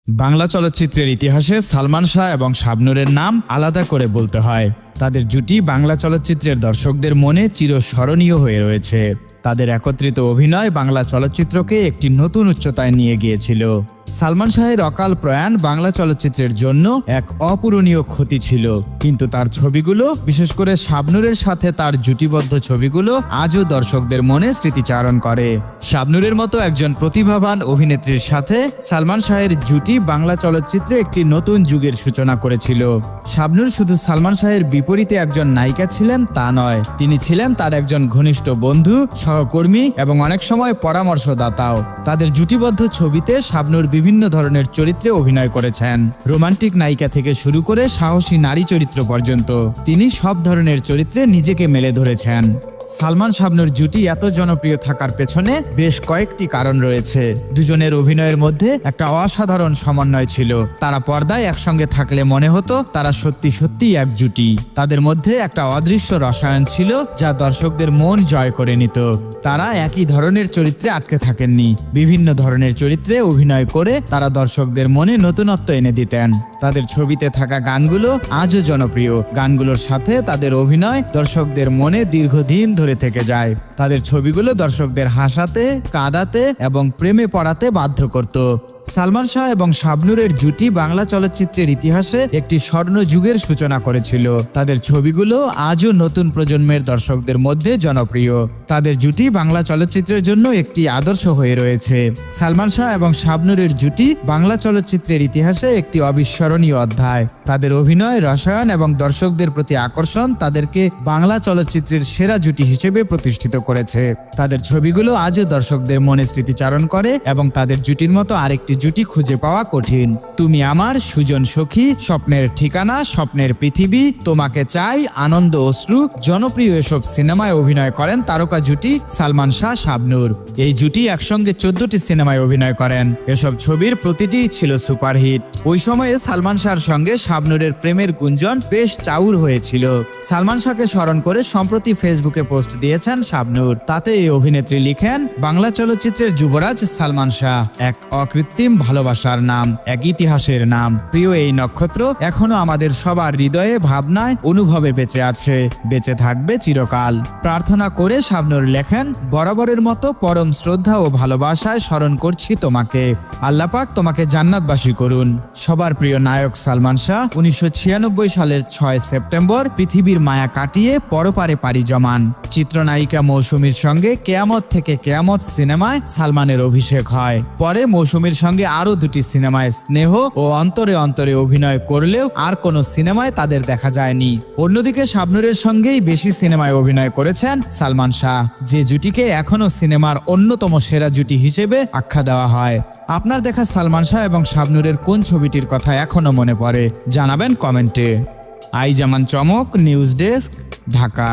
বাংলা চলচ্চিত্রের ইতিহাসে সালমান শাহ এবং শাবনূরের নাম আলাদা করে বলতে হয়। তাদের জুটি বাংলা চলচ্চিত্রের দর্শকদের মনে চিরস্মরণীয় হয়ে রয়েছে। তাদের একত্রিত অভিনয় বাংলা চলচ্চিত্রকে একটি নতুন উচ্চতায় নিয়ে গিয়েছিল। সালমান শাহের অকাল প্রয়াণ বাংলা চলচ্চিত্রের জন্য এক অপূরণীয় ক্ষতি ছিল, কিন্তু তার ছবিগুলো, বিশেষ করে শাবনূরের সাথে তার জুটিবদ্ধ ছবিগুলো, আজও দর্শকদের মনে স্মৃতিচারণ করে। শাবনূরের মতো একজন প্রতিভাবান অভিনেত্রীর সাথে সালমান শাহের জুটি বাংলা চলচ্চিত্রে একটি নতুন যুগের সূচনা করেছিল। শাবনূর শুধু সালমান শাহের বিপরীতে একজন নায়িকা ছিলেন তা নয়, তিনি ছিলেন তার একজন ঘনিষ্ঠ বন্ধু, সহকর্মী এবং অনেক সময় পরামর্শদাতাও। তাদের জুটিবদ্ধ ছবিতে শাবনূর বিভিন্ন ধরনের চরিত্রে অভিনয় করেছেন। রোমান্টিক নায়িকা থেকে শুরু করে সাহসী নারী চরিত্র পর্যন্ত তিনি সব ধরনের চরিত্রে নিজেকে মেলে ধরেছেন। সালমান শাবনূর জুটি এত জনপ্রিয় থাকার পেছনে বেশ কয়েকটি কারণ রয়েছে। দুজনের অভিনয়ের মধ্যে একটা অসাধারণ সমন্বয় ছিল। তারা পর্দায় একসঙ্গে থাকলে মনে হতো তারা সত্যি সত্যি এক জুটি। তাদের মধ্যে একটা অদৃশ্য রসায়ন ছিল যা দর্শকদের মন জয় করে নিত। তারা একই ধরনের চরিত্রে আটকে থাকেননি, বিভিন্ন ধরনের চরিত্রে অভিনয় করে তারা দর্শকদের মনে নতুনত্ব এনে দিতেন। তাদের ছবিতে থাকা গানগুলো আজও জনপ্রিয়। গানগুলোর সাথে তাদের অভিনয় দর্শকদের মনে দীর্ঘদিন ধরে থেকে যায়। তাদের ছবিগুলো দর্শকদের হাসাতে, কাঁদাতে এবং প্রেমে পড়াতে বাধ্য করত। সালমান শাহ এবং শাবনূরের জুটি বাংলা চলচ্চিত্রের ইতিহাসে একটি স্বর্ণ যুগের সূচনা করেছিল। তাদের ছবিগুলো আজও নতুন প্রজন্মের দর্শকদের মধ্যে জনপ্রিয়। তাদের জুটি বাংলা চলচ্চিত্রের জন্য একটি আদর্শ হয়ে রয়েছে। সালমান শাহ এবং শাবনূরের জুটি বাংলা চলচ্চিত্রের ইতিহাসে একটি অবিস্মরণীয় অধ্যায়। তাদের অভিনয়, রসায়ন এবং দর্শকদের প্রতি আকর্ষণ তাদেরকে বাংলা চলচ্চিত্রের সেরা জুটি হিসেবে প্রতিষ্ঠিত করেছে। তাদের ছবিগুলো আজও দর্শকদের মনে স্মৃতিচারণ করে এবং তাদের জুটির মতো আরেকটি জুটি খুঁজে পাওয়া কঠিন। তুমি আমার, সুজন সখী, স্বপ্নের ঠিকানা, স্বপ্নের পৃথিবী, তোমাকে চাই, আনন্দ অশ্রু, জনপ্রিয় এসব সিনেমায় অভিনয় করেন তারকা জুটি সালমান শাহ, শাবনূর। এই জুটি একসঙ্গে 14টি সিনেমায় অভিনয় করেন। এসব ছবির প্রতিটিই ছিল সুপারহিট। ওই সময়ে সালমান শাহর সঙ্গে শাবনূরের প্রেমের গুঞ্জন বেশ চাউর হয়েছিল। সালমান শাহকে স্মরণ করে সম্প্রতি ফেসবুকে পোস্ট দিয়েছেন শাবনূর। তাতে এই অভিনেত্রী লিখেন, বাংলা চলচ্চিত্রের যুবরাজ সালমান শাহ, এক অকৃত্রিম ভালোবাসার নাম, এক ইতিহাসের নাম। প্রিয় এই নক্ষত্র এখনো আমাদের সবার হৃদয়ে, ভাবনায়, অনুভবে বেঁচে আছে, বেঁচে থাকবে চিরকাল। প্রার্থনা করে শাবনূর লেখেন, বরাবরের মতো পরম শ্রদ্ধা ও ভালোবাসায় স্মরণ করছি তোমাকে। আল্লাহ পাক তোমাকে জান্নাতবাসী করুন। সবার প্রিয় নায়ক সালমান শাহ 1996 সালের 6 সেপ্টেম্বর পৃথিবীর মায়া কাটিয়ে পরপারে পাড়ি জমান। চিত্রনায়িকা মৌসুমীর সঙ্গে কেয়ামত থেকে কেয়ামত সিনেমায় সালমানের অভিষেক হয়। পরে মৌসুমীর সঙ্গে আরো 2টি সিনেমায় স্নেহ ও অন্তরে অন্তরে অভিনয় করলেও আর কোনো সিনেমায় তাদের দেখা যায়নি। অন্যদিকে শাবনূরের সঙ্গেই বেশি সিনেমায় অভিনয় করেছেন সালমান শাহ, যে জুটিকে এখনো সিনেমার অন্যতম সেরা জুটি হিসেবে আখ্যা দেওয়া হয়। আপনার দেখা সালমান শাহ এবং শাবনূরের কোন ছবিটির কথা এখনো মনে পড়ে জানাবেন কমেন্টে। আই জামান চমক, নিউজ ডেস্ক, ঢাকা।